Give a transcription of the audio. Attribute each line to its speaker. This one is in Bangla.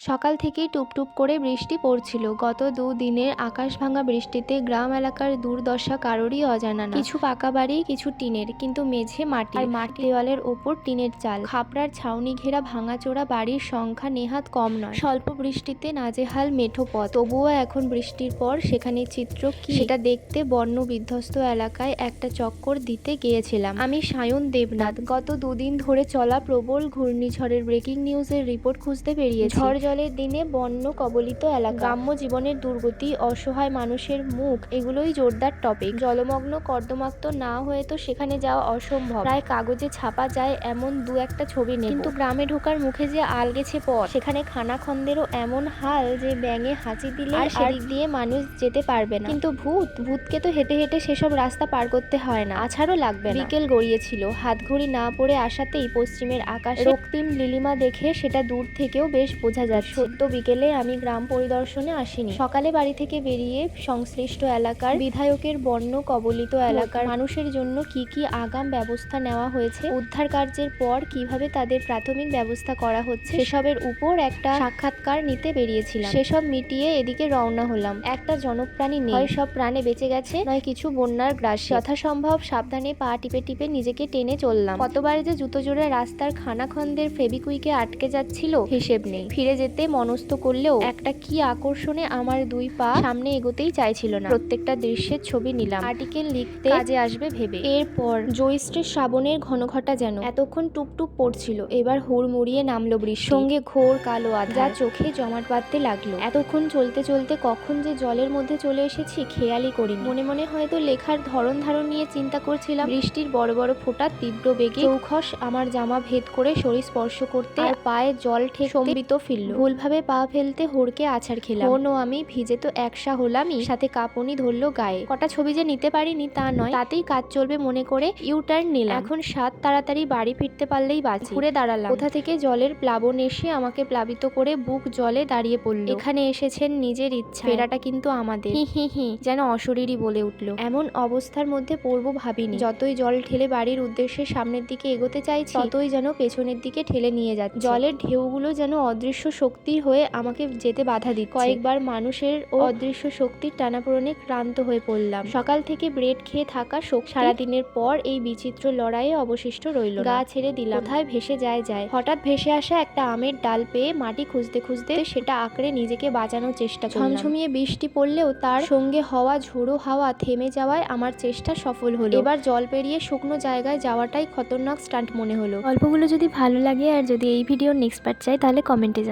Speaker 1: সকাল থেকেই টুপটুপ করে বৃষ্টি পড়ছিল। গত দুদিনের আকাশভাঙা বৃষ্টিতে গ্রাম এলাকার দুর্দশা কারোরই অজানা না। কিছু পাকা বাড়ি, কিছু টিনের, কিন্তু মেঝে মাটি, আর মাটি দেওয়ালের ওপর টিনের চাল। খাপড়ার ছাউনি ঘেরা ভাঙাচোরা বাড়ির সংখ্যা নেহাত কম নয়। স্বল্প বৃষ্টিতে নাজেহাল মেঠো পথ। তবুও এখন বৃষ্টির পর সেখানে চিত্র কি, সেটা দেখতে বন্য বিধ্বস্ত এলাকায় একটা চক্কর দিতে গিয়েছিলাম আমি, সায়ন দেবনাথ। গত দুদিন ধরে চলা প্রবল ঘূর্ণিঝড়ের ব্রেকিং নিউজের রিপোর্ট খুঁজতে বেরিয়েছি। ঝড় জলের দিনে বন্য কবলিত এলাকা, গ্রাম্য জীবনের দুর্গতি, অসহায় মানুষের মুখ, এগুলোই জোরদার টপিক। জলমগ্ন কর্দমাক্ত না হয়ে তো সেখানে যাওয়া অসম্ভব। প্রায় কাগজে ছাপা যায় এমন দু একটা ছবি নেব, কিন্তু গ্রামে ঢোকার মুখে যে আলগেছে পথ। সেখানে খানাখন্দেরও এমন হাল যে ব্যাঙে হাঁচি দিলে আর সেদিক দিয়ে মানুষ যেতে পারবে না। কিন্তু ভূতকে তো হেঁটে হেঁটে সেসব রাস্তা পার করতে হয় না, আছাড়ও লাগবে না। বিকেল গড়িয়েছিল, হাতঘড়ি না পড়ে আসাতেই পশ্চিমের আকাশে রক্তিম নীলিমা দেখে সেটা দূর থেকেও বেশ বোঝা যায়। সদ্য বিকেলে আমি গ্রাম পরিদর্শনে আসিনি। সকালে বাড়ি থেকে বেরিয়ে সংশ্লিষ্ট এলাকার বিধায়কের বন্য কবলিত এলাকার মানুষের জন্য কি কি আগাম ব্যবস্থা নেওয়া হয়েছে, উদ্ধার কার্যের পর কিভাবে তাদের প্রাথমিক ব্যবস্থা করা হচ্ছে, সেসবের উপর একটা সাক্ষাৎকার নিতে বেরিয়েছিলাম। সেসব মিটিয়ে এদিকে রওনা হলাম। একটা জনপ্রাণী নেই, হয় সব প্রাণে বেঁচে গেছে, নয় কিছু বন্যার গ্রাসে। যথাসম্ভব সাবধানে পা টিপে টিপে নিজেকে টেনে চললাম। কতবার যে জুতো জোড়া রাস্তার খানাখন্দের ফেবিকুইকে আটকে যাচ্ছিল হিসেব নেই। ফিরে যেতে মনস্থ করলেও একটা কি আকর্ষণে আমার দুই পা সামনে এগোতেই চাইছিল না। প্রত্যেকটা দৃশ্যের ছবি নিলাম, আর্টিকেল লিখতে কাজে আসবে ভেবে। এরপর জ্যৈষ্ঠের শ্রাবণের ঘনঘটা যেন এতক্ষণ টুপটুপ পড়ছিল, এবার হুড়মুড়িয়ে নামলো বৃষ্টি, সঙ্গে ঘোর কালো আঁধার, যা চোখে জমাট বাঁধতে লাগলো। এতক্ষণ চলতে চলতে কখন যে জলের মধ্যে চলে এসেছি খেয়ালই করিনি। মনে মনে হয়তো লেখার ধরন নিয়ে চিন্তা করছিলাম। বৃষ্টির বড় বড় ফোঁটা তীব্র বেগে চৌখস আমার জামা ভেদ করে শরীর স্পর্শ করতে আর পায়ে জল ঠেকতে সম্বিত ফিরল। ভুলভাবে পা ফেলতে হড়কে আছাড় খেলাম। ও আমি ভিজে তো একসা হলামই, সাথে কাঁপুনি ধরলো গায়ে। কটা ছবি যে নিতে পারিনি তা নয়, তাতেই কাজ চলবে মনে করে ইউটার্ন নিলাম। এখন তাড়াতাড়ি বাড়ি ফিরতে পারলেই বাঁচি। ঘুরে দাঁড়ালাম, কোথা থেকে জলের প্লাবন এসে আমাকে প্লাবিত করে বুক জলে দাঁড়িয়ে পড়ল। এখানে এসেছেন নিজের ইচ্ছা, ফেরাটা কিন্তু আমাদের। হি হি হি, যেন অশরীরই বলে উঠল। এমন অবস্থার মধ্যে পড়বো ভাবিনি। যতই জল ঠেলে বাড়ির উদ্দেশ্যে সামনের দিকে এগোতে চাইছি, ততই যেন পেছনের দিকে ঠেলে নিয়ে যাচ্ছে। জলের ঢেউগুলো যেন অদৃশ্য শক্তির হয়ে আমাকে যেতে বাধা দিচ্ছে। কয়েকবার মানুষের ও অদৃশ্য শক্তির টানাপোড়েনে ক্লান্ত হয়ে পড়লাম। সকাল থেকে ব্রেড খেয়ে থাকা শক্তি সারাদিনের পর এই বিচিত্র লড়াইয়ে অবশিষ্ট রইল। গা ছেড়ে দিলাম, কোথায় ভেসে যায়। হঠাৎ ভেসে আসা একটা আমের ডাল পেয়ে মাটি খুঁজতে খুঁজতে সেটা আঁকড়ে নিজেকে বাঁচানোর চেষ্টা করলাম। ঝমঝমিয়ে বৃষ্টি পড়লেও তার সঙ্গে হওয়া ঝোড়ো হাওয়া থেমে যাওয়ায় আমার চেষ্টা সফল হলো। এবার জল পেরিয়ে শুকনো জায়গায় যাওয়াটাই খতরনাক স্টান্ট মনে হলো। গল্পগুলো যদি ভালো লাগে আর যদি এই ভিডিওর নেক্সট পার্ট চাই, তাহলে কমেন্টে জানান।